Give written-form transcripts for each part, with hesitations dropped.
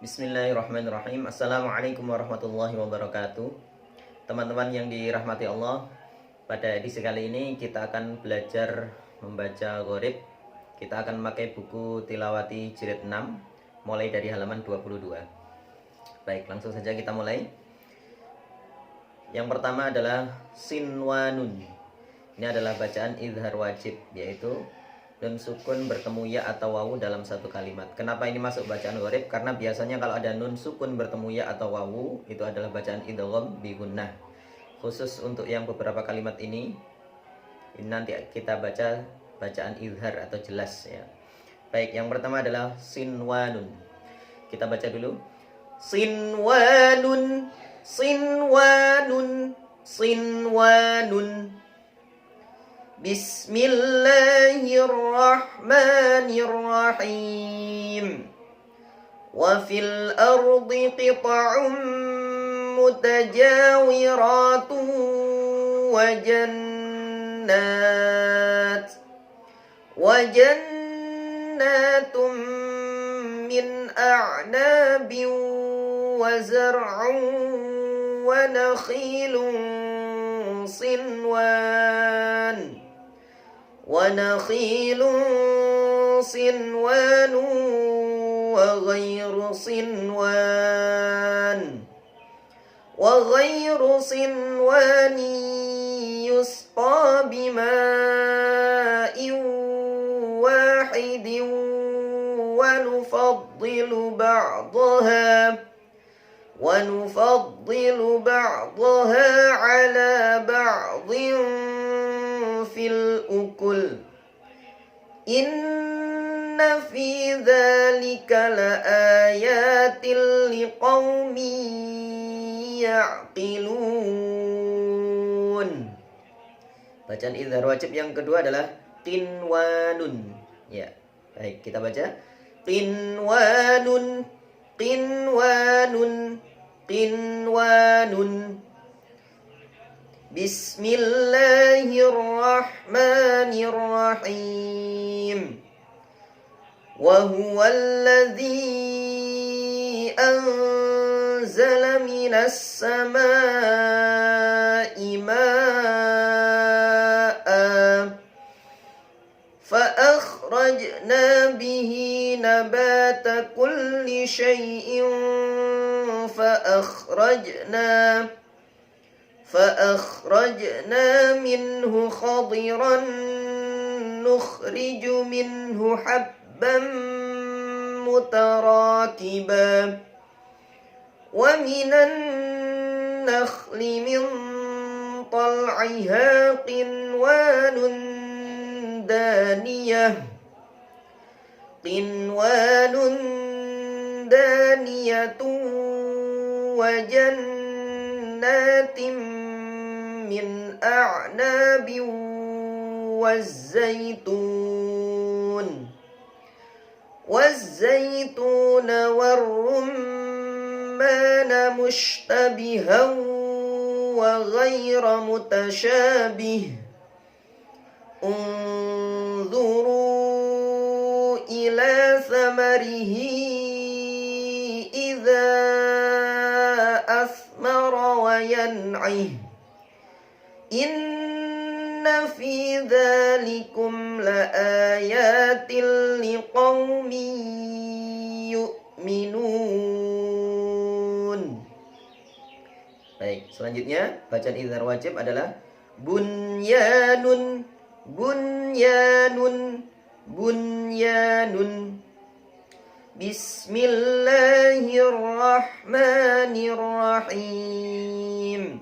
Bismillahirrahmanirrahim. Assalamualaikum warahmatullahi wabarakatuh. Teman-teman yang dirahmati Allah, pada edisi kali ini kita akan belajar membaca gharib. Kita akan memakai buku Tilawati jilid 6 mulai dari halaman 22. Baik, langsung saja kita mulai. Yang pertama adalah sinwanun. Ini adalah bacaan izhar wajib, yaitu nun sukun bertemu ya atau wawu dalam satu kalimat. Kenapa ini masuk bacaan gharib? Karena biasanya kalau ada nun sukun bertemu ya atau wawu, itu adalah bacaan idgham bi gunnah. Khusus untuk yang beberapa kalimat ini nanti kita baca bacaan izhar atau jelas ya. Baik, yang pertama adalah sinwanun. Kita baca dulu. Sinwanun, sinwanun, sinwanun. Bismillahirrahmanirrahim. Wa fil ardi qita'un mutajawiratun wa jannatun min a'nabin wa zar'un wa nakhilun sinwan ونخيل صنوان وغير صنوان يسقى بماء واحد ونفضل بعضها على بعض في الأكل إن في ذلك لآيات لقوم يعقلون. Bacaan izhar wajib yang kedua adalah qinwanun. Ya, baik, kita baca qinwanun, qinwanun, qinwanun. Bismillahirrahmanirrahim. Wa huwa alladhi anzala minas samaa'i maa'a fa akhrajna bihi nabata kulli shay'in fa akhrajna minhu khadiran nukhriju minhu habban mutarakiba wa minan nakhli min tal'iha qinwanun daniyatun wa jannatin min a'nabin والزيتون والرمان مشتبها وغير متشابه انظروا إلى ثمره إذا أثمر وينعه Inna fi dzalikum laayatin liqaumin yu'minun. Baik, selanjutnya bacaan izhar wajib adalah bunyanun, bunyanun, bunyanun. Bismillahirrahmanirrahim.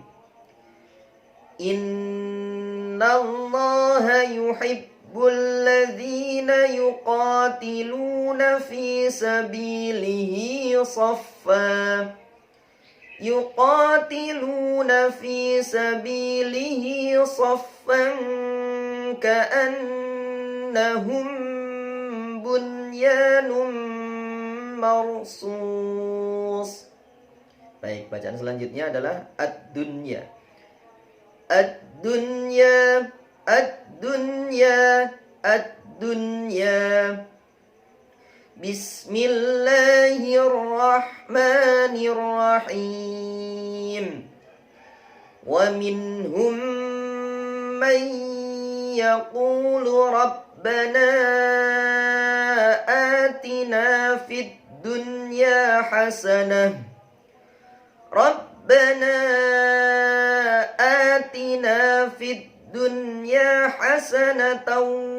Innallaha yuhibbul ladzina yuqatiluna fi sabilihi saffan ka'annahum bunyanun marsus. Baik, bacaan selanjutnya adalah ad-dunya. Ad-dunya, ad-dunya, ad-dunya. Bismillahirrahmanirrahim. Wa minhum man yaqulu rabbana atina fid dunya hasanah. Rabbana atina fid dunya hasanatan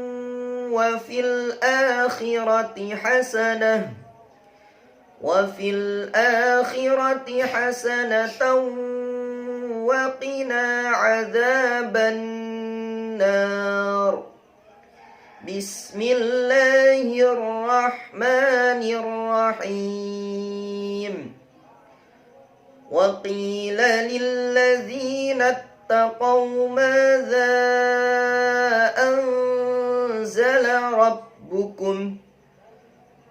wa fil akhirati hasanah wa qina adzaban nar. Bismillahirrahmanirrahim. Wa qila lilladzina ittaqaw madza anzala rabbukum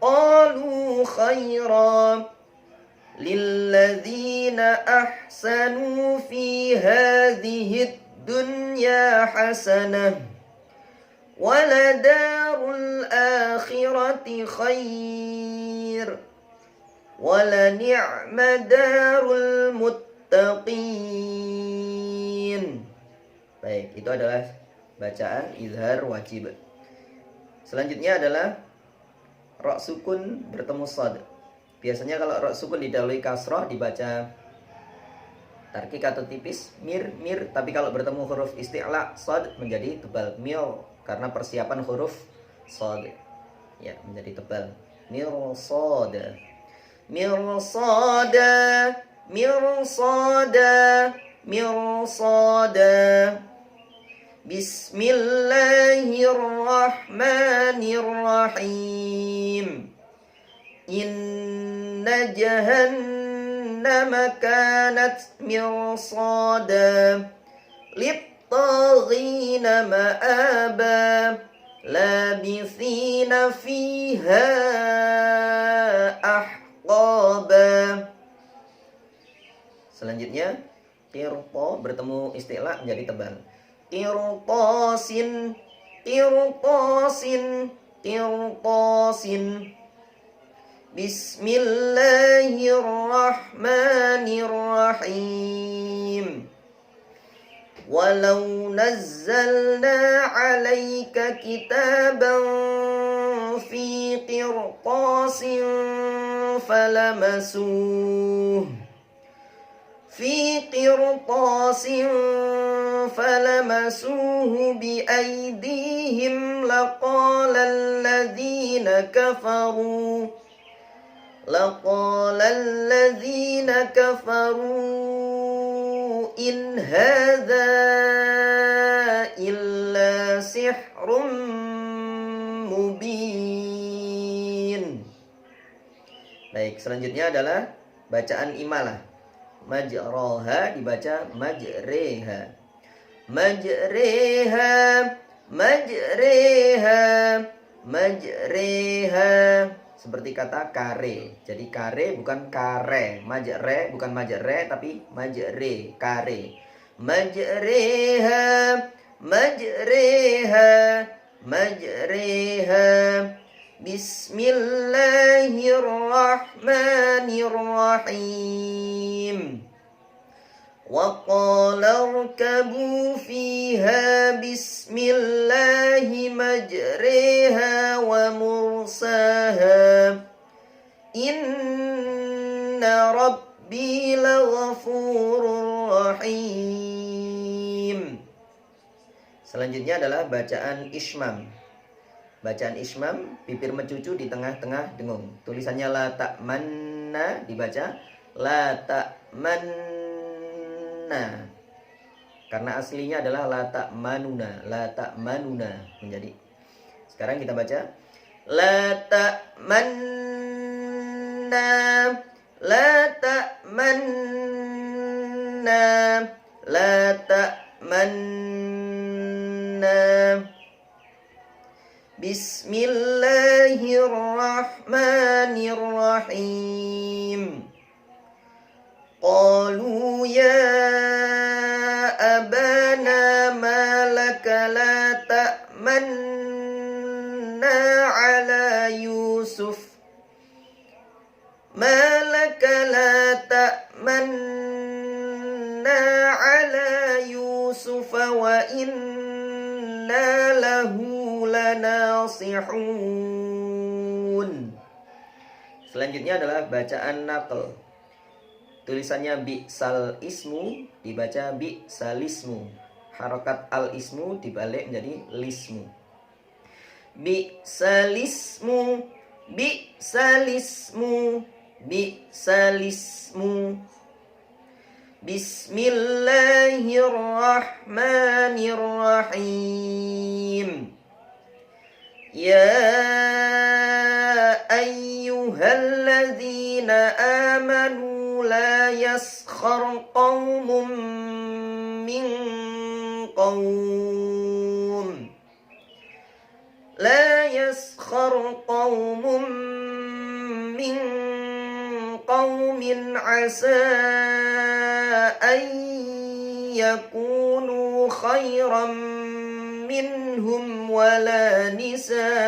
qalu khairan lilladzina ahsanu fi hadhihi dunya hasanah waladarul akhirati khair walani'ma darul muttaqin. Baik, itu adalah bacaan izhar wajib. Selanjutnya adalah ra sukun bertemu shad. Biasanya kalau ra sukun didahului kasrah dibaca tarkik atau tipis, mir, tapi kalau bertemu huruf isti'la shad menjadi tebal, mil, karena persiapan huruf shad ya menjadi tebal. Mirsada, mirsada, mirsada, mirsada. Bismillahirrahmanirrahim. Inna jahannama kanat mirsada lit-taghina ma'aba labithina fiha ahqaba. Selanjutnya qirta bertemu isti'la menjadi tebal. Qirtasin, qirtasin, qirtasin. Bismillahirrahmanirrahim. Walau nazzalna 'alaika kitaban fi qirtasin falamasuh في قرطاس فلمسوه بأيديهم لقال الذين كفروا إن هذا إلا سحر مبين. Baik, selanjutnya adalah bacaan imalah. Majraha dibaca majreha, majreha, majreha, majreha. Seperti kata kare. Jadi kare bukan kare, majre bukan majre tapi majre, kare. Majreha, majreha, majreha. Bismillahirrahmanirrahim. Wa qala irkabu fiha bismillahi majriha wa mursaha inna rabbi laghafurur rahim. Selanjutnya adalah bacaan ismam. Bacaan ismam, bibir mencucu di tengah-tengah dengung. Tulisannya la ta'manna dibaca la ta'manna. Karena aslinya adalah la ta'manuna, la ta'manuna menjadi. Sekarang kita baca la ta'manna, la ta'manna, la ta'manna. Bismillahirrahmanirrahim. Qalu ya abana ma laka la ta'manna ala Yusuf nasihun. Selanjutnya adalah bacaan naql. Tulisannya bi'sal ismu dibaca bi'salismu. Harokat al ismu dibalik menjadi lismu. Bi'salismu, bi'salismu, bi'salismu. Bismillahirrahmanirrahim. Ya ayyuhalladzina amanu la yaskhar qaumun min qaum. La yaskhar qaumun min qaumin asa an yakunu khairan minhum wala nisa'un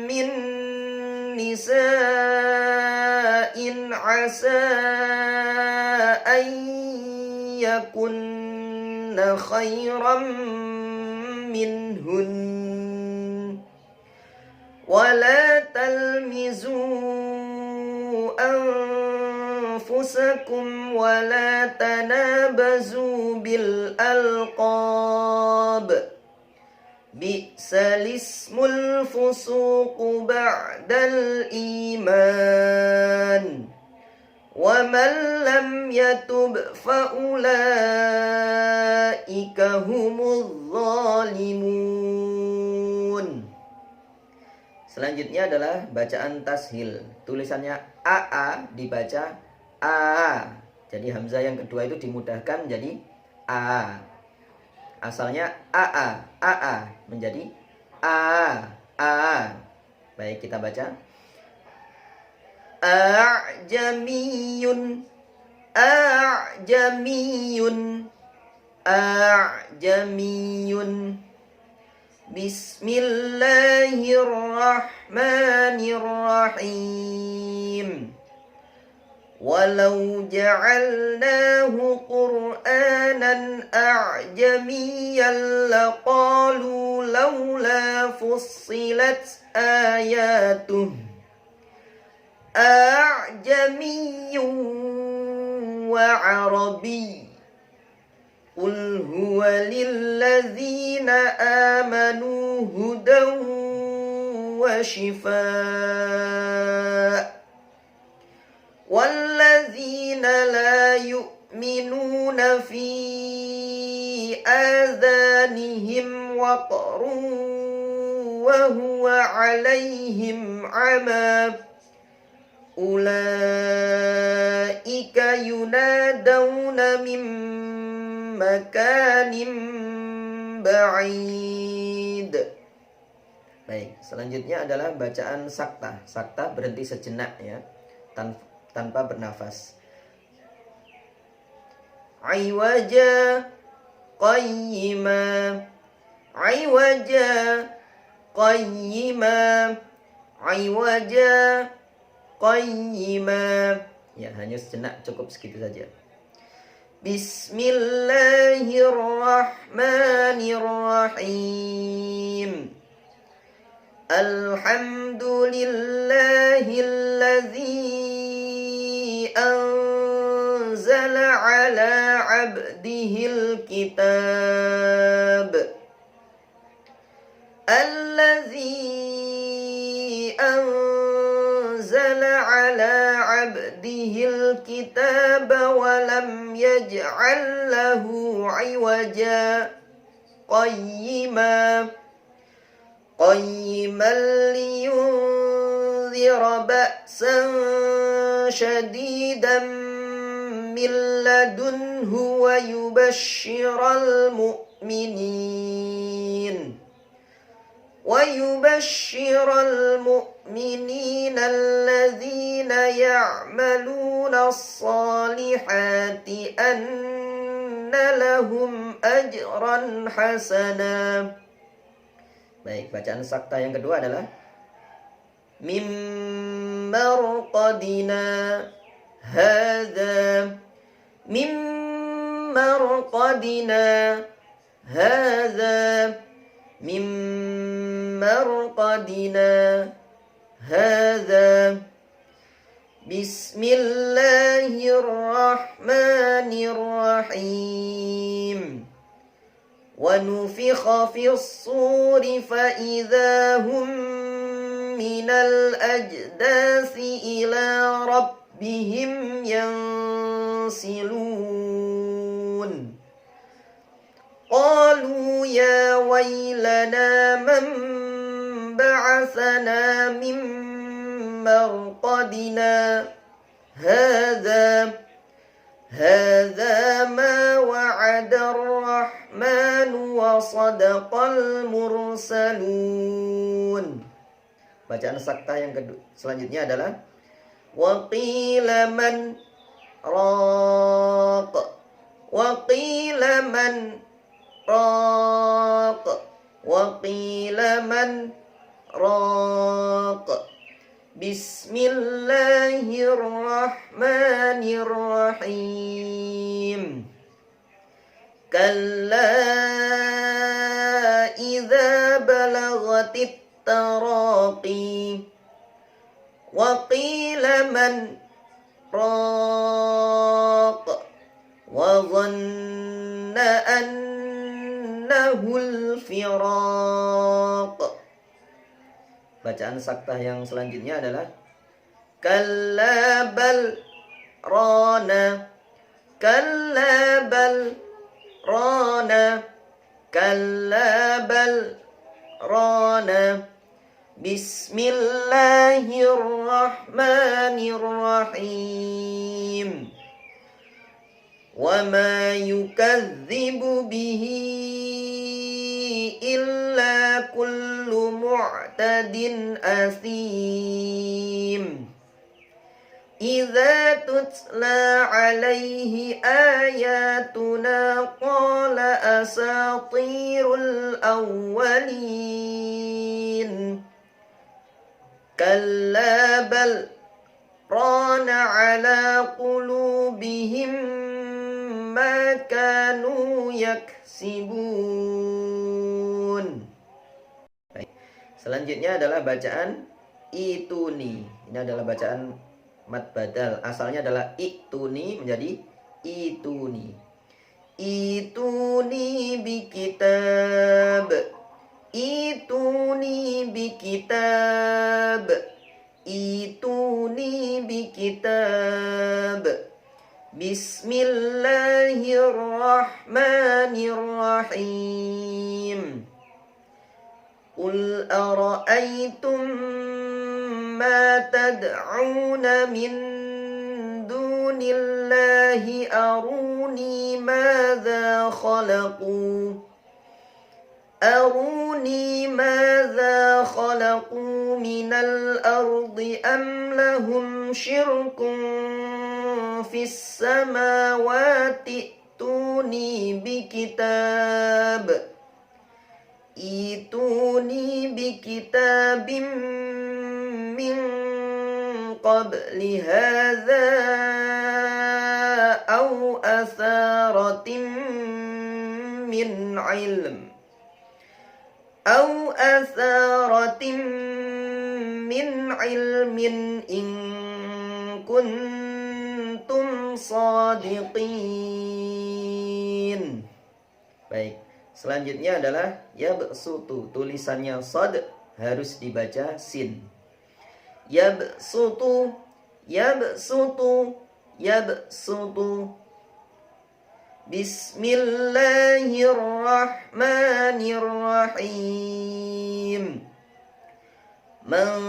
min nisa'in asa an yakunna khairan minhun. Wala talmizu anfusakum wala tanabazu bil alqab. Bi'sal ismul fusuqu ba'dal iman. Wa man lam yatub fa ulaika humuz zalimun. Selanjutnya adalah bacaan tashil. Tulisannya AA dibaca A. Jadi hamzah yang kedua itu dimudahkan menjadi A. Asalnya AA menjadi A. Baik, kita baca. A'jamiyun, a'jamiyun, a'jamiyun. Bismillahirrahmanirrahim. Walau ja'alnahu Qur'anan a'jamiyyan laqalu laula fussilat ayatuh. A'jamiyyun wa 'arabiy. Qul huwa lilladzina amanu hudan wa shifaa. Walladzina la yu'minuna fi adhanihim waqrun wa huwa 'alaihim 'ama. Ulaika yunadawna min makanim ba'id. Baik, selanjutnya adalah bacaan sakta. Sakta berhenti sejenak ya, tanpa bernafas. Aywaja qayyima, aywaja qayyima, aywaja qayyima. Ya, hanya sejenak, cukup segitu saja. Bismillahirrahmanirrahim. Alhamdulillahilladzi anzala ala abdihil kitab. Alladzi anzala ala abdihil kitab wa lam yaj'al lahu 'iwaja qayyima. Qayyiman liyunzira ba'san syadidan min ladunhu wa yubashshiral mu'minin. ويبشر المؤمنين الذين يعملون الصالحات أن لهم أجرا حسنا. Baik, bacaan sakta yang kedua adalah mim marqadina hadza, mim مرقدنا هذا من مرقدنا هذا بسم الله الرحمن الرحيم ونفخ في الصور فإذا هم من الأجداث إلى ربهم ينسلون قالوا يا ويلنا من بعثنا من مرقدنا هذا ما وعد الرحمن وصدق المرسلون. Bacaan saktah yang selanjutnya adalah waqila man raq waqila man raq waqila man raq Bismillahirrahmanirrahim Kalla idza balagatit taraqi wa qila man raq wa dhanna annahu al-firaq. Bacaan saktah yang selanjutnya adalah kalla bal rana kalla bal rana kalla bal rana Bismillahirrahmanirrahim wa ma yukadzibu bihi illa kullu mu'tadin asim idza tutla alaihi ayatuna qala asatirul awwalin kalla bal rana ala qulubihim ma kanu yaksibun. Selanjutnya adalah bacaan ituni. Ini adalah bacaan mad badal. Asalnya adalah ituni menjadi ituni. Ituni bikitab. Ituni bikitab. Ituni bikitab. Bismillahirrahmanirrahim. Qul ara'aytum ma tad'una min dunillahi aruni madza khalaqu minal ardi am lahum syirkun fis samawati tuni bikitab ituni bikitabim min qabli hadza aw atharatin min ilm أو أثارة من علم إن كنتم صادقين. Baik, selanjutnya adalah yabsutu. Tulisannya shad harus dibaca sin. Yabsutu, yabsutu, yabsutu. Bismillahirrahmanirrahim. Man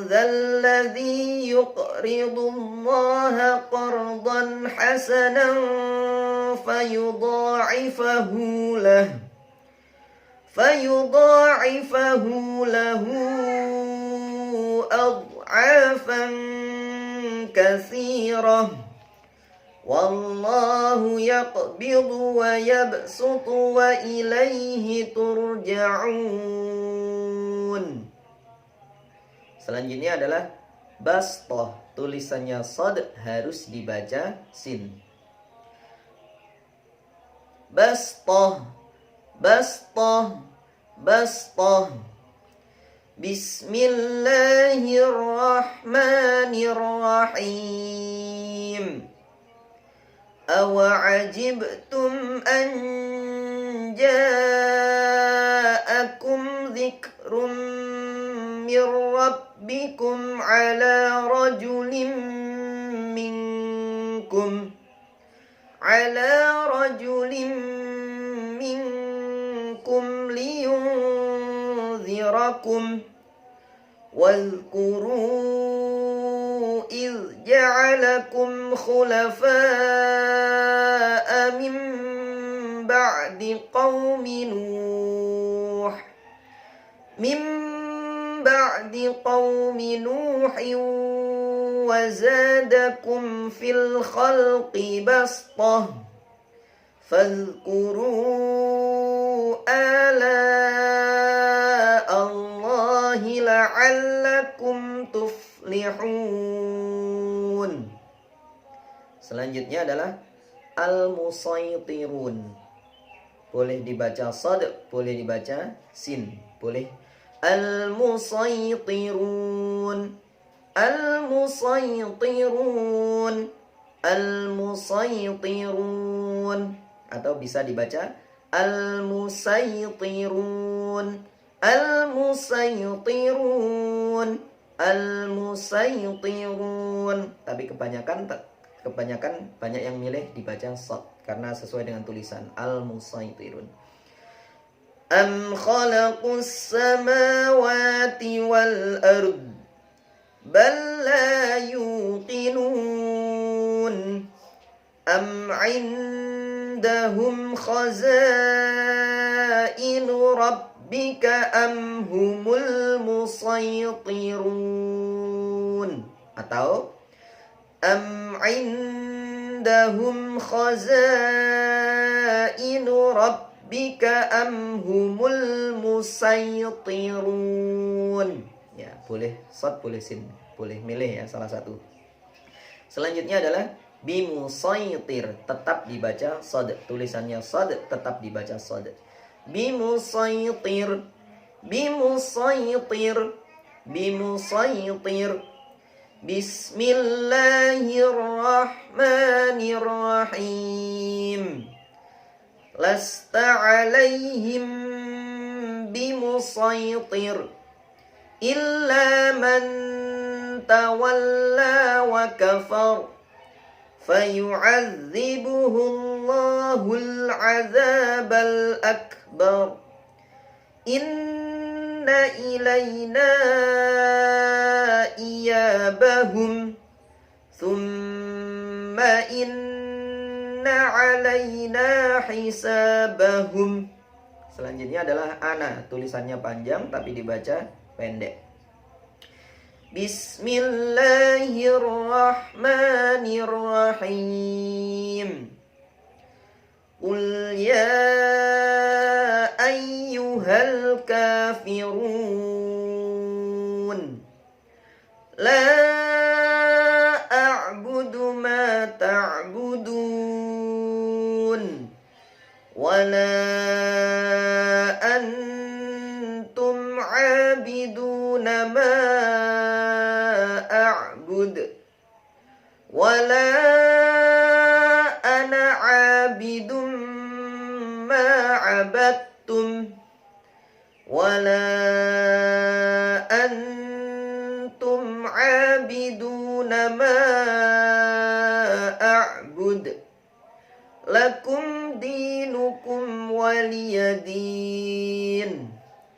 dzalladzi yuqridu Allaha qardan hasanan fayudha'ifahu lahu ad'afan katsirah. Wallahu yaqbidu wa yabsutu wa ilaihi turja'un. Selanjutnya adalah bastah. Tulisannya shad harus dibaca sin. Bastah, bastah, bastah. Bismillahirrahmanirrahim. Awa'ajibtum an ja'akum dzikrum min rabbikum ala rajulin minkum liyunzirakum wadhkuru idh ja'alakum khulafa'a min ba'di qaumi Nuh wa zadakum fil khalqi bastah fadhkuru ala Allahi la'allakum tuflihun. Selanjutnya adalah al-musaytirun. Boleh dibaca sad, boleh dibaca sin, boleh. Al-musaytirun, al-musaytirun, al-musaytirun, atau bisa dibaca al-musaytirun, al-musaytirun, al-musaytirun. Tapi kebanyakan banyak yang milih dibaca sad karena sesuai dengan tulisan al-musaytirun. Am khalaqus samawati wal ard bal la yuqinun am indahum khazainu rabbika am humul musaytirun, atau am indahum khazainu rabbika am humul musaytirun. Ya, boleh sad, boleh sin, boleh milih ya salah satu. Selanjutnya adalah bimusaytir, tetap dibaca sad, tulisannya sad, tetap dibaca sad. Bimusaytir, bimusaytir, bimusaytir. Bismillahirrahmanirrahim. Lasta alaihim bimusaytir illa man tawalla wa kafar fayu'adzibuhu Allahul 'adzabal akbar. Inna ilayna iyabahum thumma inna alaina hisabahum. Selanjutnya adalah ana, tulisannya panjang tapi dibaca pendek. Bismillahirrahmanirrahim. Qul ya ayyuhal kafirun la a'budu ma ta'budun wala antum 'abiduna ma a'bud wala ana 'abidum ma 'abadtum wala antum 'abiduna ma a'bud lakum dinukum waliyadin.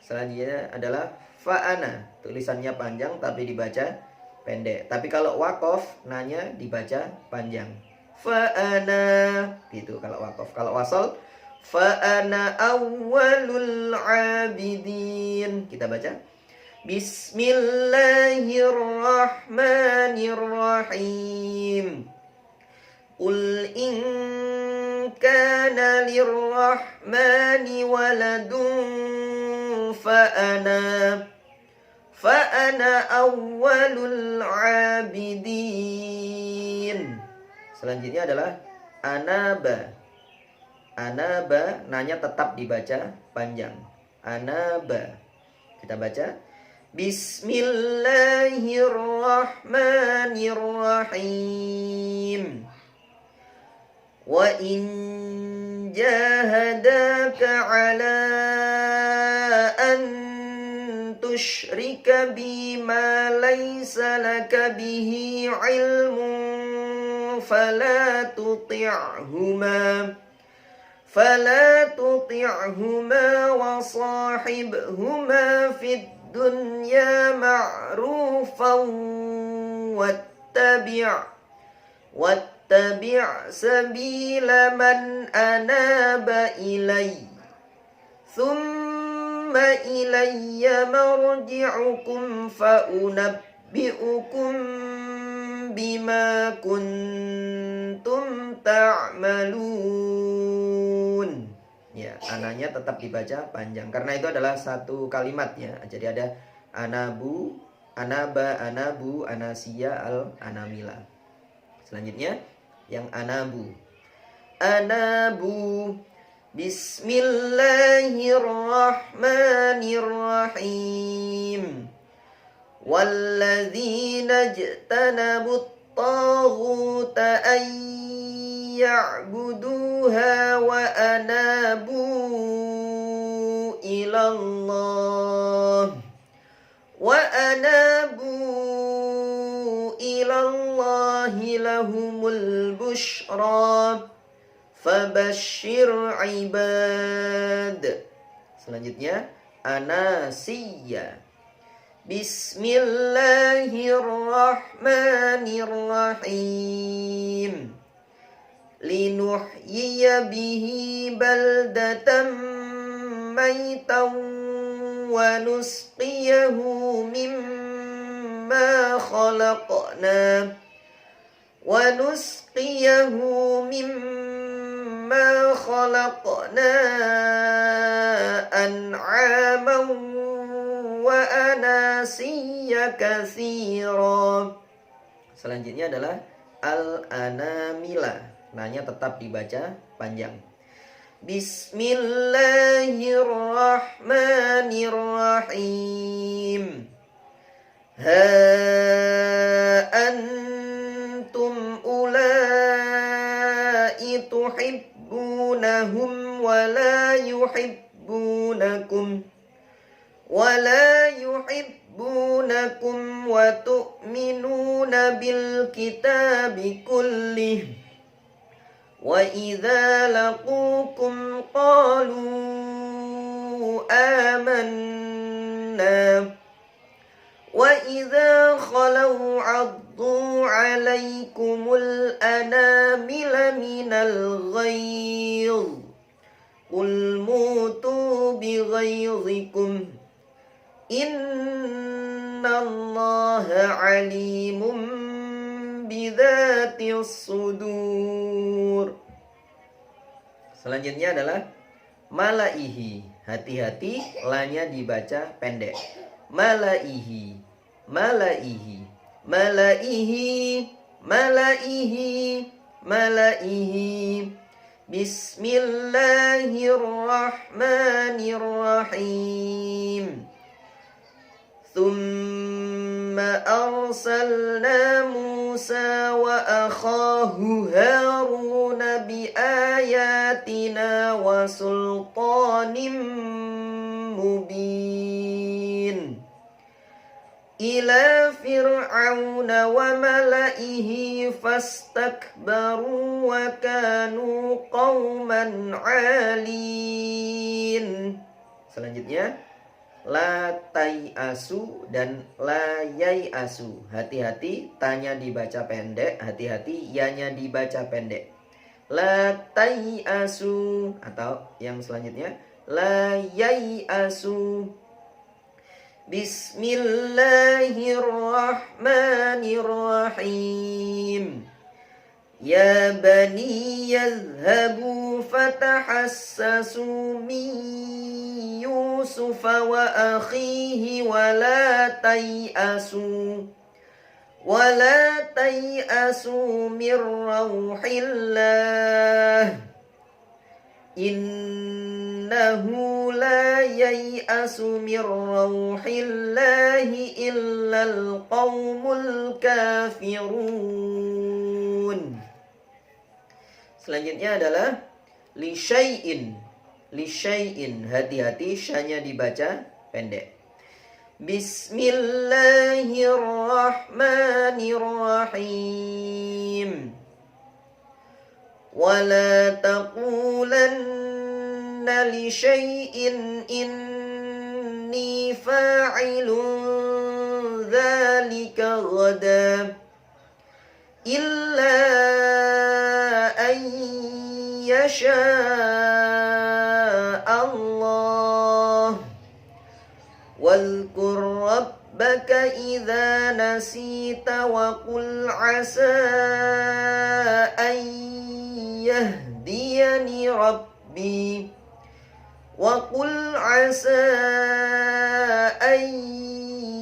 Selanjutnya adalah fa'ana, tulisannya panjang tapi dibaca pendek. Tapi kalau waqaf nanya dibaca panjang. Fa'ana gitu kalau waqaf. Kalau wasal fa'ana awwalul abidin. Kita baca Bismillahirrahmanirrahim. Qul in kana lirrahmani waladun fa'ana awwalul abidin. Selanjutnya adalah anaba. Anaba, nanya tetap dibaca panjang. Anaba. Kita baca. Bismillahirrahmanirrahim. Wa in jahadaka ala an tusyrika bima laysa laka bihi ilmun fala tuti'huma wa sahibhuma fid dunya ma'rufan wattabi' sabila man anaba ilai thumma ilayya marji'ukum fa'unabbi'ukum bima kuntum ta'malun. Ya, ananya tetap dibaca panjang karena itu adalah satu kalimat ya. Jadi ada anabu, anaba, anabu, anasia, anamila. Selanjutnya yang anabu. Anabu. Bismillahirrahmanirrahim. Walladzina ijtanabut taghuta an ya'buduha wa anabu ilallahi lahumul bushra fabashshir ibad. Selanjutnya anasiya. Bismillahirrahmanirrahim. Linuhyiya bihi baldatan maitan wa nusqiyahu mimma khalaqna an'aman wa anasiya katsira. Selanjutnya adalah al-anamila. Nanya tetap dibaca panjang. Bismillahirrahmanirrahim. Ha antum ulai tuhibbunahum wa la yuhibbunakum wa tu'minuna bil kitabi kullih wa idza laqukum qalu amanna wa idza khalau 'addu 'alaikumul anamila minal ghayz qul mutu bi ghayzikum innallaha 'alimun bidzatis sudur. Selanjutnya adalah malaihi. Hati-hati, lanya dibaca pendek. Malaihi, malaihi, malaihi, malaihi, malaihi. Bismillahirrahmanirrahim. Thumma arsalna Musa wa akhahu Haruna bi ayatina wa sultanim mubin ila fir'auna wa malaihi fastakbaru wa kanu qauman 'alin. Selanjutnya la tai'asu dan la yai'asu. Hati-hati, tanya dibaca pendek, hati-hati, yanya dibaca pendek. La tai'asu, atau yang selanjutnya la yai'asu. Bismillahirrahmanirrahim. Ya bani yadhhabu fatahassasu min Yusuf wa akhihi wa la tai'asu min rauhillah Innahu la yai'asu min rauhillahi illal qaumul kafirun. Selanjutnya adalah li syai'in. Li syai'in, hati-hati syanya dibaca pendek. Bismillahirrahmanirrahim. Wala taqulanna li syai'in inni fa'ilun dzalika ghadan illa an yasha Allah. Wadhkur rabbaka idza nasita wa qul asa an yahdiyani rabbi wa qul asa an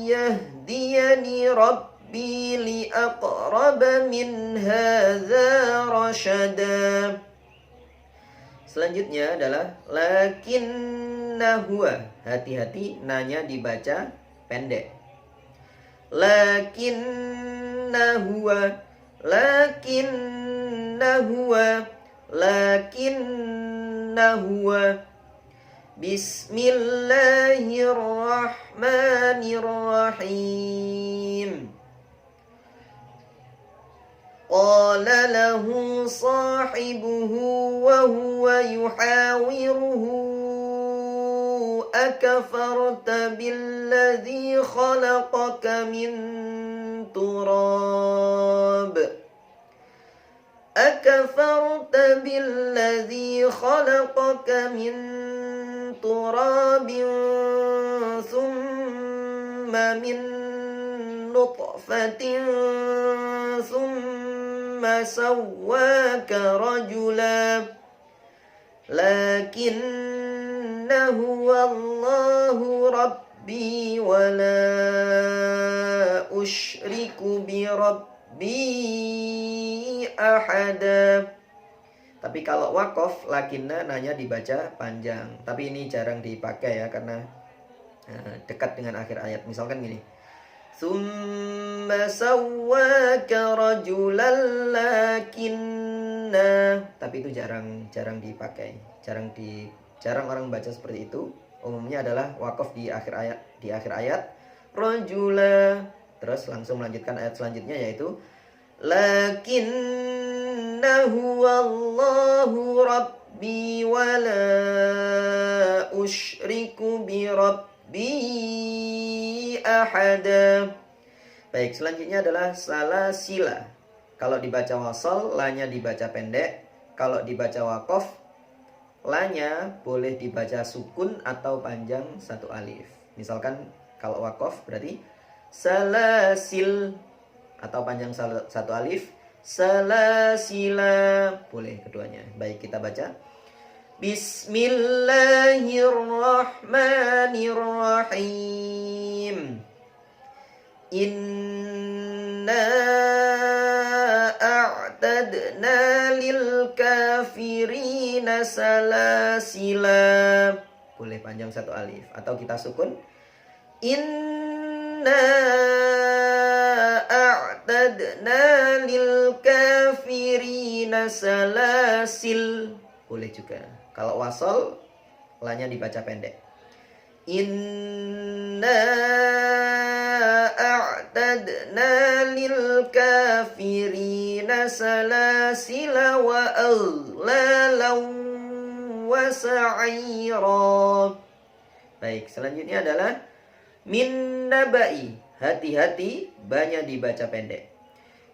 yahdiyani rabbi li aqraba min hadza rasyada. Selanjutnya adalah lakinna huwa, hati-hati nanya dibaca pendek. Lakinna huwa, lakinna huwa, lakinna huwa. Bismillahirrahmanirrahim. Qala lahu sahibuhu wa huwa yuhawiruhu akafarta billadhi khalaqaka min turab. Akafarta billadhi khalaqaka min turabin thumma min nutfatin thumma sawwaka rajula lakinna huwa Allahu rabbi wa la usyriku bi rabbi ahada. Tapi kalau wakof lakinna nanya dibaca panjang, tapi ini jarang dipakai ya karena dekat dengan akhir ayat. Misalkan gini, Tsumma sawwaka rajulan lakinna, tapi itu jarang dipakai, jarang orang baca seperti itu. Umumnya adalah wakof di akhir ayat rajula, terus langsung melanjutkan ayat selanjutnya yaitu lakinnahu wallahu rabbi wa la usyriku bi rabbi ahada. Baik, selanjutnya adalah salasila. Kalau dibaca wasal, lanya dibaca pendek. Kalau dibaca wakof, lanya boleh dibaca sukun atau panjang satu alif. Misalkan kalau wakof berarti salasil, atau panjang satu alif salasila, boleh keduanya. Baik, kita baca Bismillahirrahmanirrahim. Inna a'tadna lil kafirina salasila, boleh panjang satu alif atau kita sukun inna a'tadna lil kafirina salasil, boleh juga. Kalau wasal lanya dibaca pendek. Inna a'tadna lil kafirina salasila wa aghlalan wa sa'ira. Baik, selanjutnya adalah min nabai, hati-hati banyak dibaca pendek.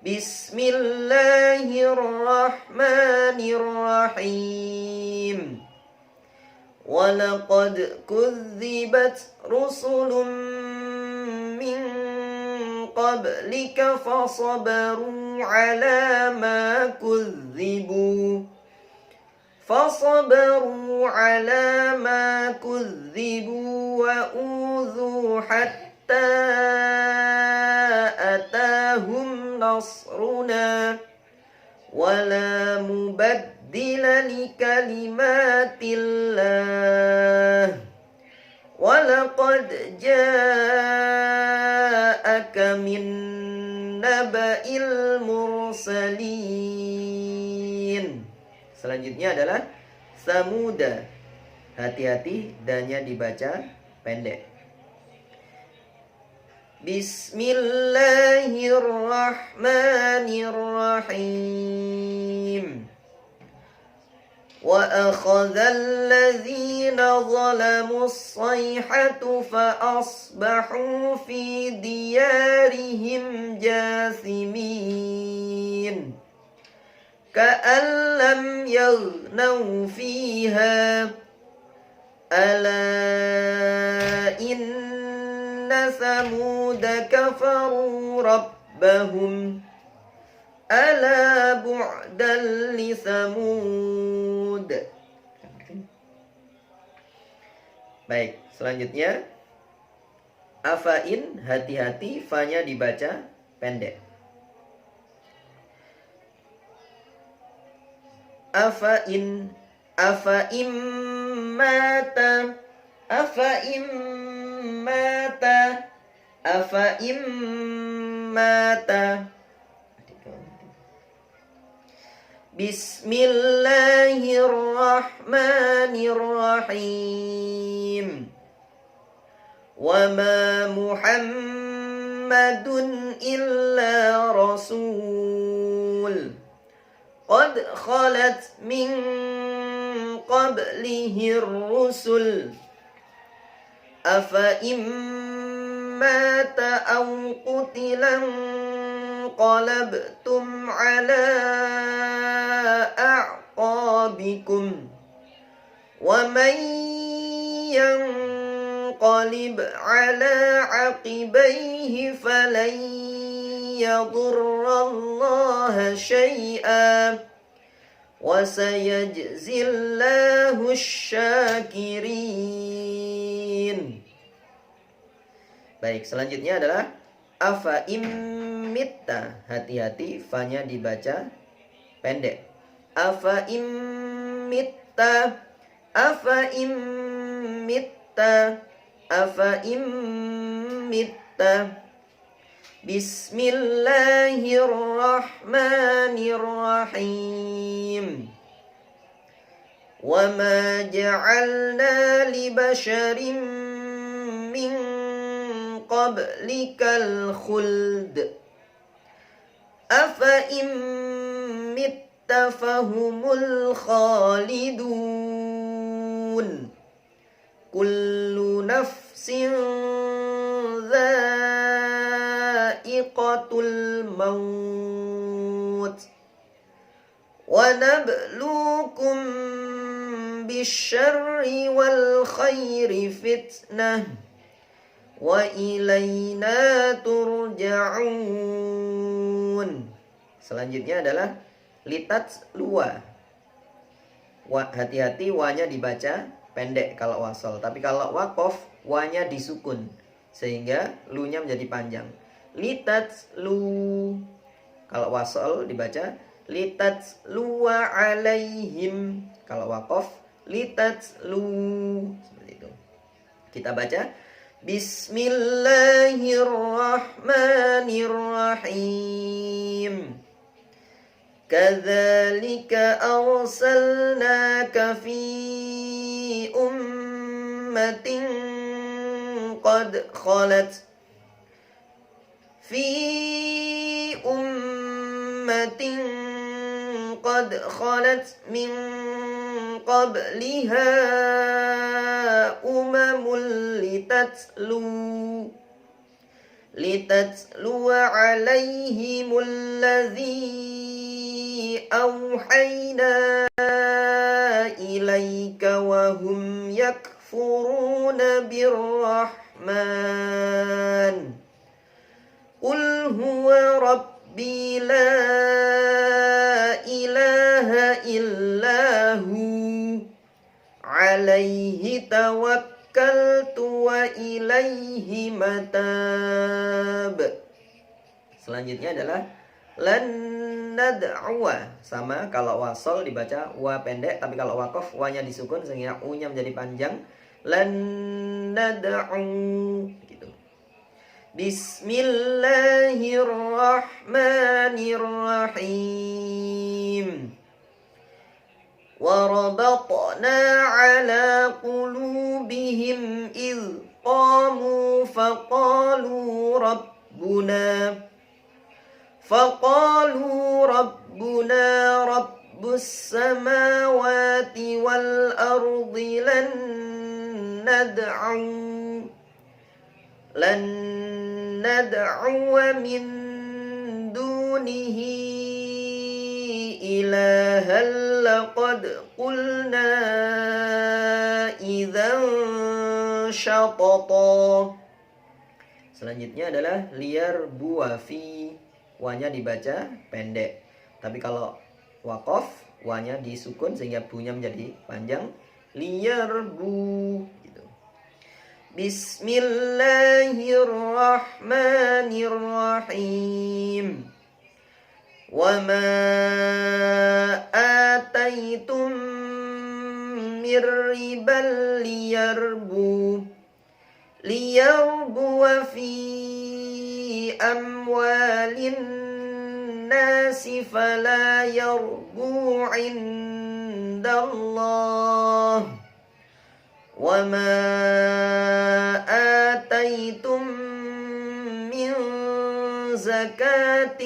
Bismillahirrahmanirrahim. Walaqad kudzibat rusulun min qablika fasabaru ala ma kudzibu wa udhu hatta atahum nasruna wala mubaddila likalimatillah walaqad ja'aka min naba'il mursalin. Selanjutnya adalah Samuda. Hati-hati, danya dibaca pendek. Bismillahirrahmanirrahim. Wa akhadhal ladzina zalamus sayhatu fa asbahu fi diyarihim jasimin. Ka'an lam yaghnaw fiha ala inna samuda kafaru rabbahum ala bu'dan li samud. Baik, selanjutnya afain, hati-hati, fa-nya dibaca pendek. Afain, afaim mata, afaim mata, afaim mata. Bismillahirrahmanirrahim. Wa ma Muhammadun illa rasul qad khalat min qablihi ar-rusul afa immata aw qutilan qalabtum ala a'qabikum wa man yanqalib ala aqibaihi falan yadurrallaha syai'an wa sayajzillahu syakirin. Baik, selanjutnya adalah afa immitta. Hati-hati, fa-nya dibaca pendek. Afa immitta, afa immitta, afa immitta. Bismillahirrahmanirrahim. Wa ma ja'alna li basharin min qablikal khuld afa immitta fahumul khalidun kullu nafsin dha'iqatul maut wa nabluukum bisyarri wal khairi fitnah wa ilaina turja'un. Selanjutnya adalah litat luwa. Hati-hati, wa-nya dibaca pendek kalau wasal, tapi kalau waqaf wa-nya disukun sehingga lu-nya menjadi panjang. Litat lu. Kalau wasal dibaca litat luwa alaihim. Kalau waqaf litat lu. Seperti itu. Kita baca Bismillahirrahmanirrahim. Kadzalika arsalnaka fi ummatin qad khalat fi ummatin qad khalat min qabliha umamul litatlu alaihimul ladzi awhayna ilaika wa hum yakfuruna birrahman qul huwa rabbi la ilaha illahu alaihi tawakkaltu wa ilaihi matab. Selanjutnya adalah lan nad'uwa. Sama kalau wasol dibaca wa pendek, tapi kalau wakof wanya disukun sehingga u-nya menjadi panjang. Lan nad'u gitu. Bismillahirrahmanirrahim. وربطنا على قلوبهم إذ قاموا فقالوا ربنا رب السماوات والأرض لن ندعو من دونه إلها لقد قلنا إذا شططا. Selanjutnya adalah liar buafi, wanya dibaca pendek. Tapi kalau wakof, wanya disukun sehingga bunya menjadi panjang. Liar bu gitu. Bismillahirrahmanirrahim. وَمَا آتَيْتُم مِّن رِّبًا لِيَرْبُوَ فِي أَمْوَالِ النَّاسِ فَلَا يَرْبُو عِندَ اللَّهِ وَمَا آتَيْتُم مِّن زَكَاةٍ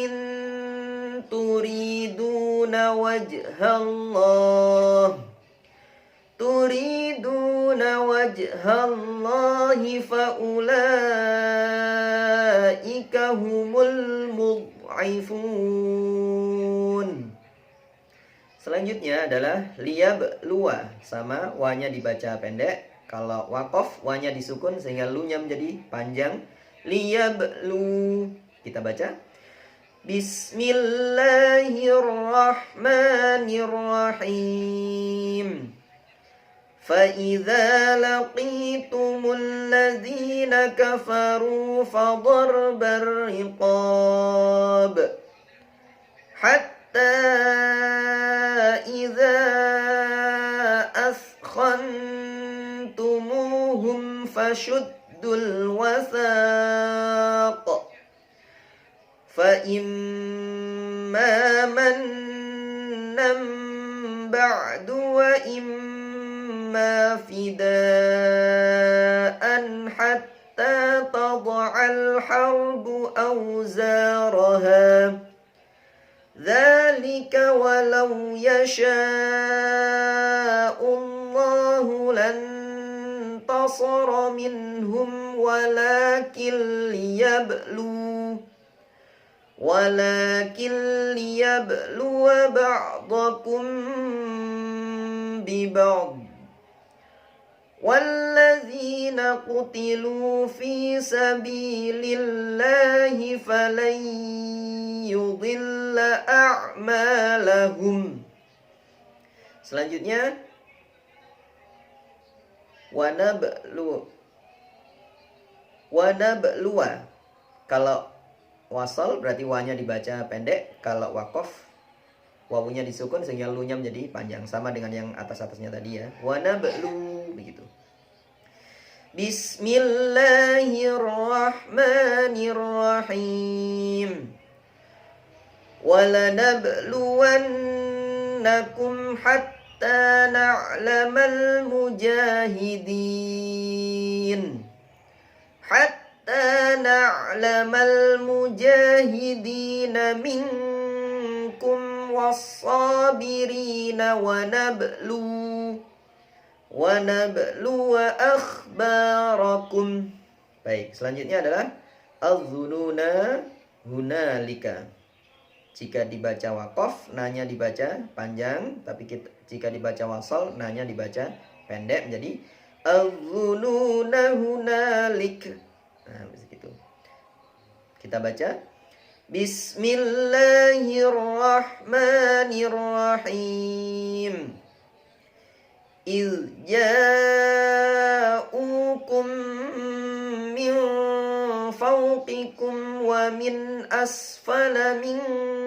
تريدون وجه الله فأولئك هم المضعفون. Selanjutnya adalah liyab luwa, sama wanya dibaca pendek. Kalau wakof wanya disukun sehingga lu-nya menjadi panjang. Liyab lu, kita baca Bismillahirrahmanirrahim. فَإِذَا لَقِيتُمُ الَّذِينَ كَفَرُوا فَضَرْبَ الرِّقَابِ حَتَّى إِذَا أَثْخَنْتُمُوهُمْ فَشُدُّوا الْوَثَاقَ فَإِمَّا مَنًّا بَعْدُ وَإِمَّا فِدَاءً حَتَّى تَضَعَ الْحَرْبُ أَوْزَارَهَا ذَلِكَ وَلَوْ يَشَاءُ اللَّهُ لَانتَصَرَ مِنْهُمْ ولكن ليبلو بعضكم ببعض والذين قتلوا في سبيل الله فلن يضل أعمالهم. Selanjutnya wanabluwa. Kalau wasal berarti wanya dibaca pendek. Kalau wakof wawunya disukun sehingga lu-nya menjadi panjang, sama dengan yang atas-atasnya tadi ya. Wanablu begitu. Bismillahirrahmanirrahim. Walanabluwannakum hatta na'lamal mujahidin. حتى نعلم المجاهدين منكم والصابرين ونبلو أخباركم. Baik, selanjutnya adalah az-zununa hunalika. Jika dibaca wakof, nanya dibaca panjang, tapi jika dibaca wasal, nanya dibaca pendek menjadi az-zununa hunalik. Nah, begitu. Kita baca Bismillahirrahmanirrahim. إذ جاءوكم من فوقكم ومن أسفل منكم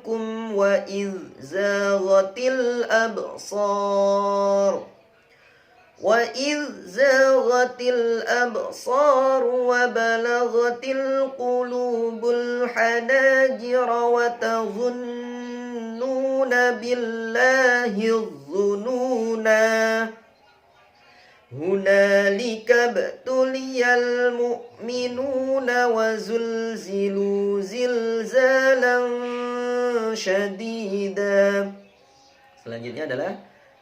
نخلقكم وإذ زاغت الأبصار وبلغت القلوب الحناجر وتظنون بالله الظنونا هنالك ابتلي المؤمنون وزلزلوا زلزالا syadida. Selanjutnya adalah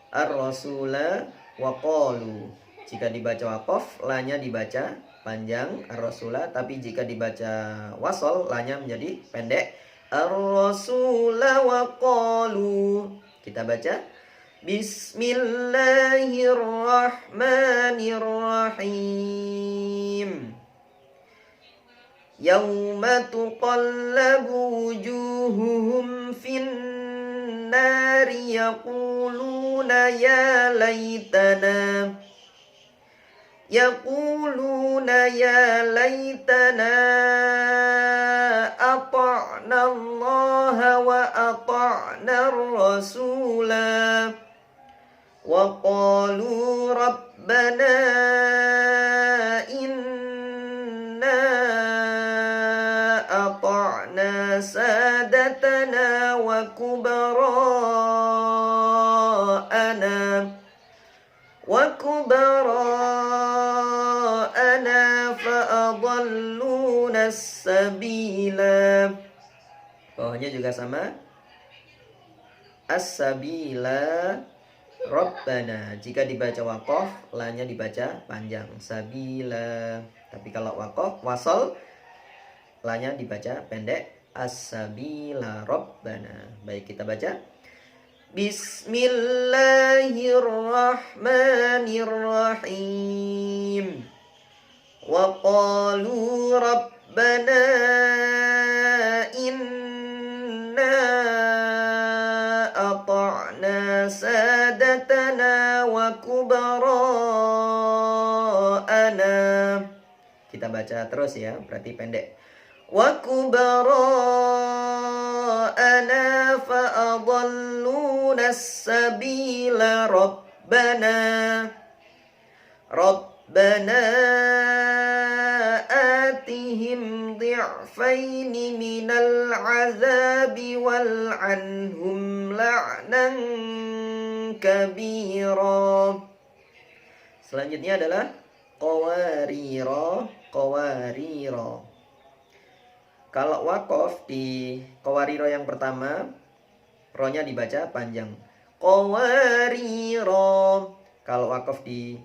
ar-rasula wa qalu. Jika dibaca waqaf, lanya dibaca panjang ar-rasula, tapi jika dibaca wasol, lanya menjadi pendek. Ar-rasula wa qalu. Kita baca Bismillahirrahmanirrahim. Yauma tuqallabu wujuhuhum finnari yaquluna ya laitana ata'na Allah wa ata'na ar-rasula wa qalu rabbana inna ata'na sadatana wa kubara'ana fa'adalluna as-sabila. Bawahnya juga sama. As-sabila Rabbana. Jika dibaca waqaf, lanya dibaca panjang. Sabila. Tapi kalau waqaf, wasal, lanya dibaca pendek. As-sabila Rabbana. Baik, kita baca. Bismillahirrahmanirrahim. Wa qalu rabbana inna ata'na sadatana wa kubara'ana. Kita baca terus ya, berarti pendek. Wa kubara'ana fa'adalluna as-sabila rabbana atihim dhi'faini minal azabi wal'anhum la'nan kabira. Selanjutnya adalah qawarira. Kalau waqaf di qawariro yang pertama, ronya dibaca panjang. Qawariro. Kalau waqaf di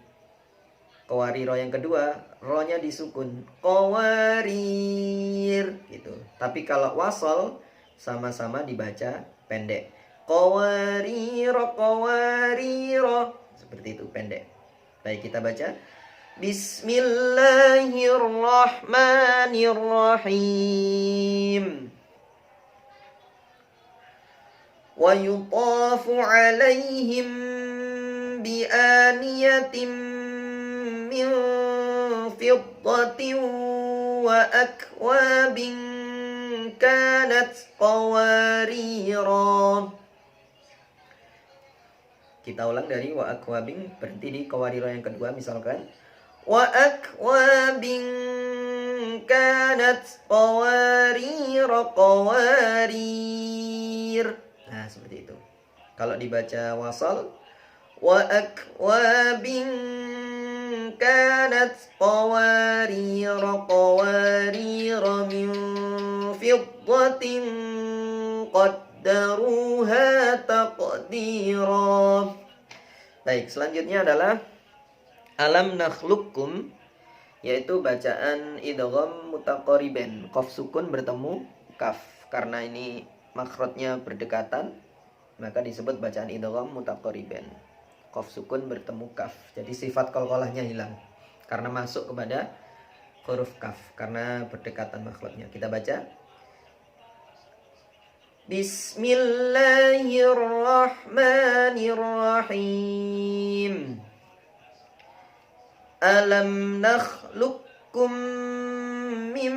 qawariro yang kedua, ronya disukun. Qawarir gitu. Tapi kalau wasol sama-sama dibaca pendek. Qawariro. Seperti itu, pendek. Baik, kita baca. Bismillahirrahmanirrahim. Wa yutafu alaihim bi'aniyatin min fiddatin wa akwabin kanat qawarira. Kita ulang dari wa akwabin, berhenti di qawarira yang kedua misalkan. Wa akwabin kanat qawarir. Nah, seperti itu. Kalau dibaca wasal, wa akwabin kanat qawarir min fiddatin qaddaruha taqdira. Baik, selanjutnya adalah alam nakhluqkum, yaitu bacaan idgham mutaqariban, qaf sukun bertemu kaf. Karena ini makhrajnya berdekatan, maka disebut bacaan idgham mutaqariban. Qaf sukun bertemu kaf. Jadi sifat qalqalahnya hilang karena masuk kepada huruf kaf karena berdekatan makhrajnya. Kita baca. Bismillahirrahmanirrahim. Alam nakhluqkum min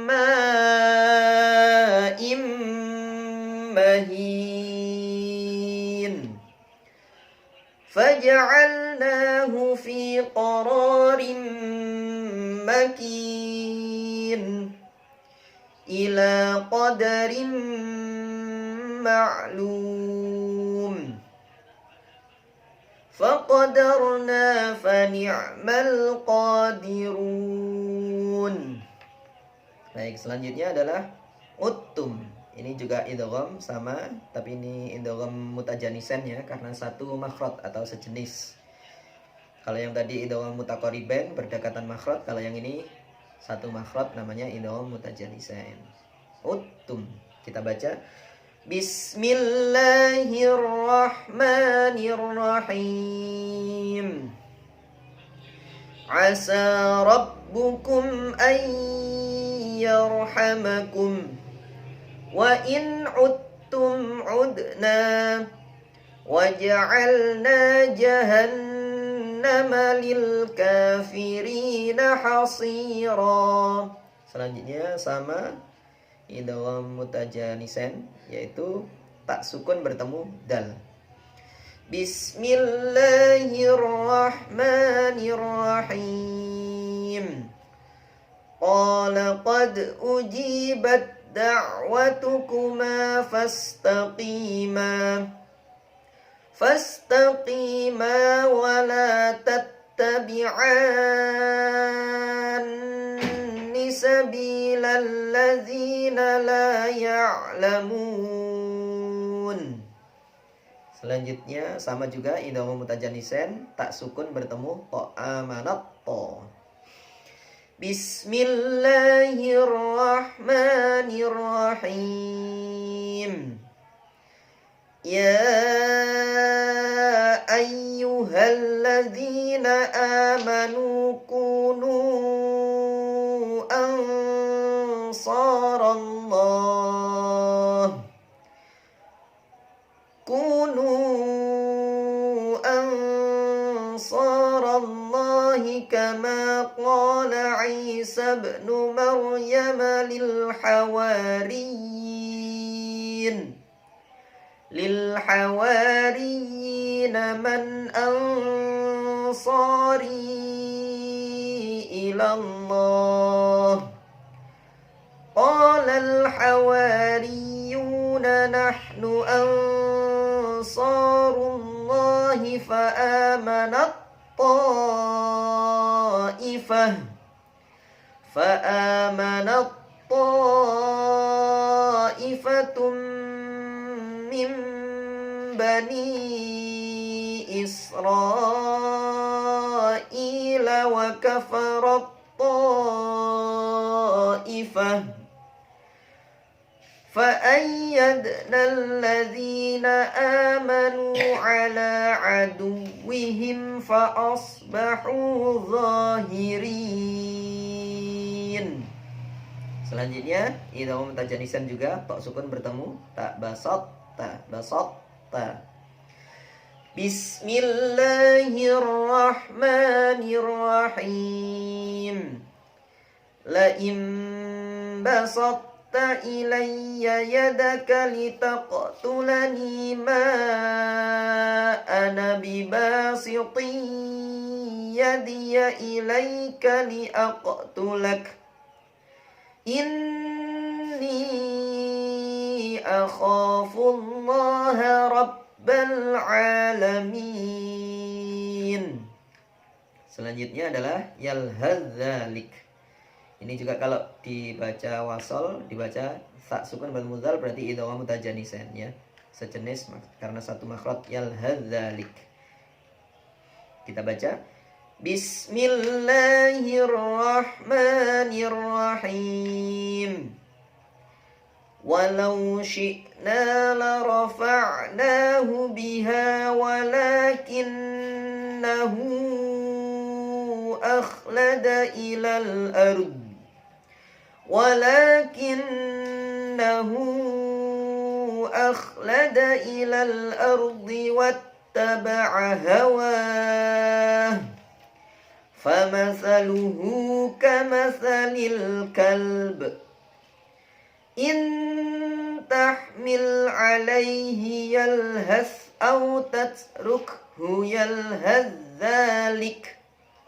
ma'im فجعلناه في قرار مكين إلى قدر معلوم فقدرنا فنعم القادرون. Baik, selanjutnya adalah uttum. Ini juga idgham sama, tapi ini idgham mutajanisen ya, karena satu makhraj atau sejenis. Kalau yang tadi idgham mutaqariban berdekatan makhraj, kalau yang ini satu makhraj namanya idgham mutajanisen. Uttum. Kita baca Bismillahirrahmanirrahim. Asa rabbukum an yarhamakum wa in udtum udna waja'alna jahannama lil kafirina hasira. Selanjutnya sama idgham mutajanisen, yaitu tak sukun bertemu dal. Bismillahirrahmanirrahim. Qala qad ujibat da'watukuma fastaqima wa la tattabi'anni sabilal ladzina la ya'lamun. Selanjutnya sama juga idgham mutajanisen, tak sukun bertemu ta amanat ta. Bismillahirrahmanirrahim. Ya ayyuhalladzina amanu kunu ansarallah kama qala Isa ibn Maryam lil hawariyin man ansari ila Allah qala al hawariyuna nahnu ansarullahi fa amanat ta'ifatum min bani Israila wa kafarat ta'ifah فأيدنا الذين آمنوا على عدوهم فأصبحوا ظاهرين. Selanjutnya idgham mutajanisen juga, tak sukun bertemu tak basat ta. Bismillahirrahmanirrahim. La im basat ilayya yadaka litaqtulani ma ana bibasiti yadiya ilayka liaqtulak inni akhafullaha rabbal alamin. Selanjutnya adalah yalhadzalik. Ini juga kalau dibaca wasol, dibaca tak sukun bertemu dzal, berarti idgham mutajanisen ya. Sejenis karena satu makhraj, yalhadzalik. Kita baca Bismillahirrahmanirrahim. Walau syi'na la rafa'nahu biha walakinnahu akhlada ilal ard wattaba'a hawah famathaluhu kamathalil kalb in tahmil alayhi yalhas aw tatrukhu yalhaz dzalik.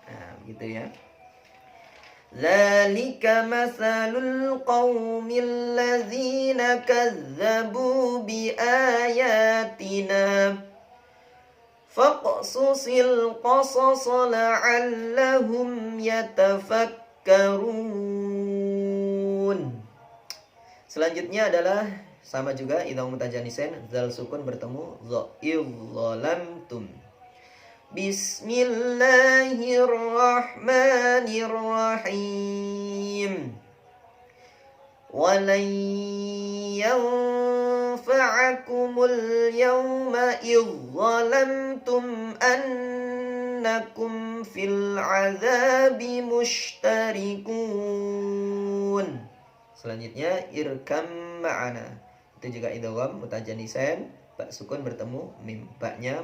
Nah, gitu ya. Dzalika matsalul qaumil ladzina kazzabu bi ayatina faqsusil qasas la'allahum yatafakkarun. Selanjutnya adalah sama juga idgham mutajannisain, zal sukun bertemu dha idzalamtum. Bismillahirrahmanirrahim. Walan yanfa'akumul yawma idh zalamtum annakum fil azabi mushtarikun. Selanjutnya irkam ma'ana. Itu juga idgham mutajannisain, ba sukun bertemu mim. Ba-nya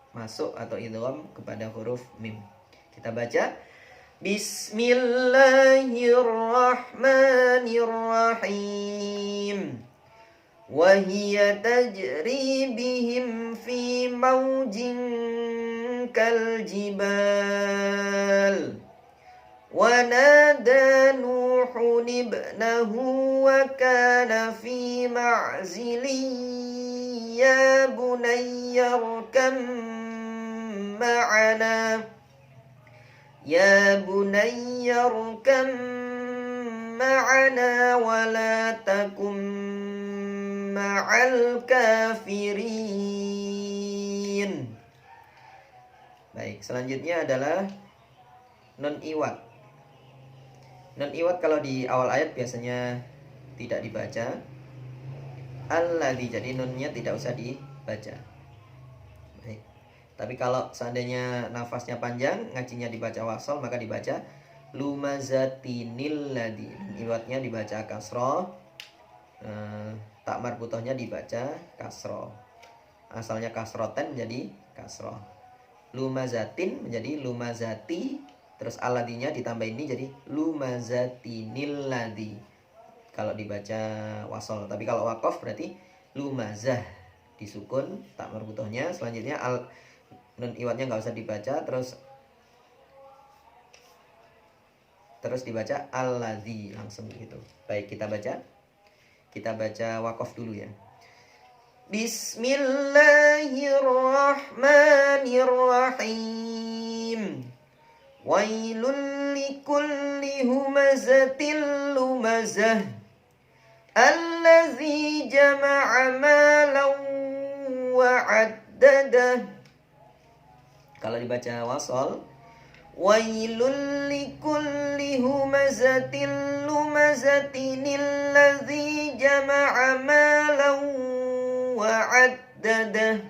masuk atau idgham kepada huruf mim. Kita baca Bismillahirrahmanirrahim. Wa hiya tajri bihim fi mawjin kal jibal. Wa nada Nuhun ibnahu wa kana fi ma'zili ya bunayya arkam ma'ana. Ya bunayya arkam ma'ana wa la takum ma'al kafirin. Baik, selanjutnya adalah nun iwad. Nun iwad kalau di awal ayat biasanya tidak dibaca. Alladzi, jadi nunnya tidak usah dibaca. Baik. Tapi kalau seandainya nafasnya panjang, ngajinya dibaca wasol, maka dibaca lumazatinil ladzi. Iwatnya dibaca kasroh, tak marbutohnya dibaca kasroh. Asalnya kasroten menjadi kasroh. Lumazatin menjadi lumazati, terus aladinya ditambah ini jadi lumazatinil ladzi. Kalau dibaca wasol, tapi kalau waqaf berarti lumazah, disukun tak marbutohnya. Selanjutnya nun iwatnya nggak usah dibaca, terus dibaca alladzi langsung gitu. Baik, kita baca waqaf dulu ya. Bismillahirrahmanirrahim. Wailul likulli humazatil lumazah allazi jama'a malan wa 'addadah. Kalau dibaca wasol, wailul likulli humazatil lumazatin allazi jama'a malan wa 'addadah.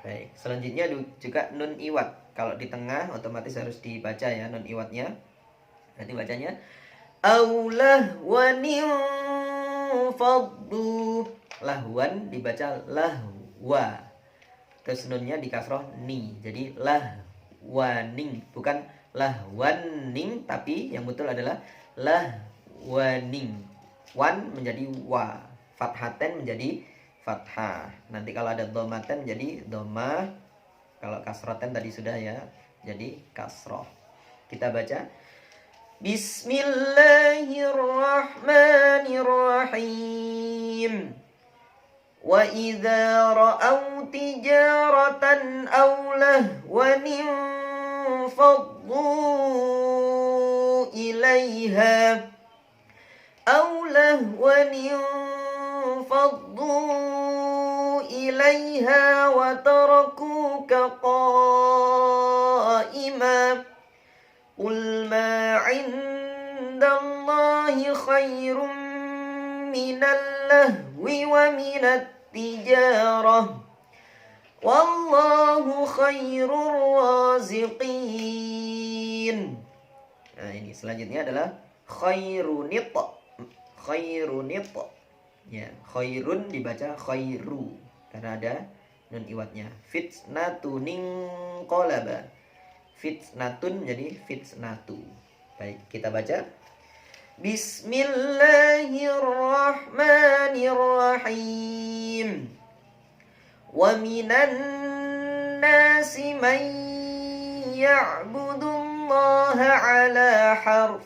Baik, selanjutnya juga nun iwad. Kalau di tengah otomatis harus dibaca ya nun iwatnya. Nanti bacanya aulah wanin faddu. Lahwan dibaca lahwa. Terus nunnya di kasroh ni. Jadi lahwaning, bukan lahwaning, tapi yang betul adalah lahwaning. Wan menjadi wa, fathaten menjadi fathah. Nanti kalau ada dhomaten menjadi dhamah. Kalau kasroten tadi sudah ya, jadi kasroh. Kita baca Bismillahirrahmanirrahim. Wa idza ra'aw tijaratan aw lahwan faddu ilaiha aw lahwan faddu ilaiha wa tarakuka qa'ima qul ma 'indallahi khairum minal lahwi wa minat tijarah wallahu khairur raziqin. Nah, ini selanjutnya adalah khairunit. Ya, khairun dibaca khairu karena ada nun iwatnya. Fitnatuning qalaba. Fitnatun menjadi fitnatu. Baik, kita baca Bismillahirrahmanirrahim. Wa minan الناس من يعبد الله على حرف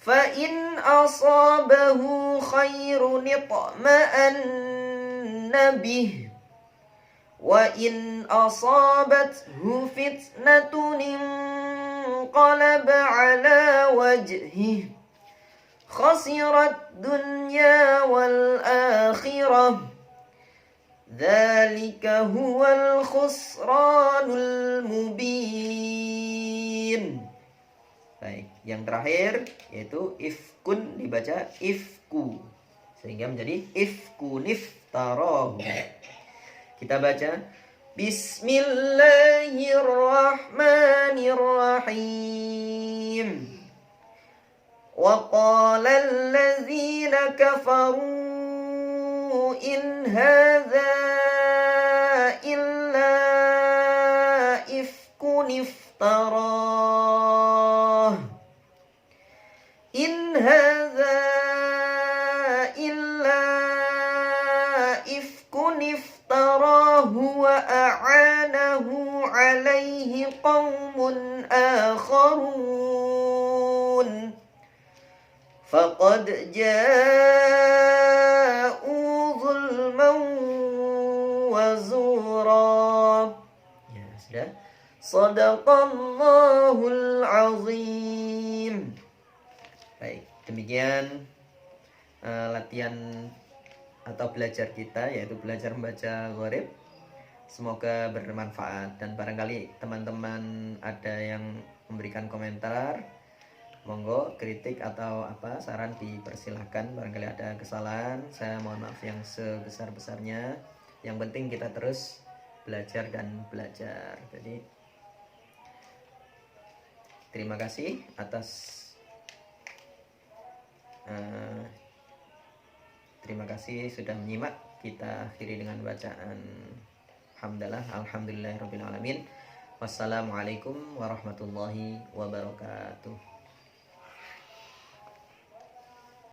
فإن أصابه خير اطمأن به وإن أصابته فتنة انقلب على وجهه خسر الدنيا والآخرة ذلك هو الخسران المبين. Baik, yang terakhir yaitu ifkun dibaca ifku sehingga menjadi ifkuniftarahu. Kita baca Bismillahirrahmanirrahim. Wa qala allazina kafaru in hadza illa ifkun iftarah. In hadza illa ifkun iftarahu wa a'anahu alayhi qaumun akharun faqad ja'u zulman wa zura. Ya, sudah. Shadaqallahul azim. Baik, demikian latihan atau belajar kita, yaitu belajar membaca gharib. Semoga bermanfaat dan barangkali teman-teman ada yang memberikan komentar, monggo kritik atau apa saran dipersilahkan. Barangkali ada kesalahan, saya mohon maaf yang sebesar-besarnya. Yang penting kita terus belajar dan belajar. Jadi terima kasih atas terima kasih sudah menyimak. Kita akhiri dengan bacaan hamdalah alhamdulillahirabbil alamin. Wassalamualaikum warahmatullahi wabarakatuh.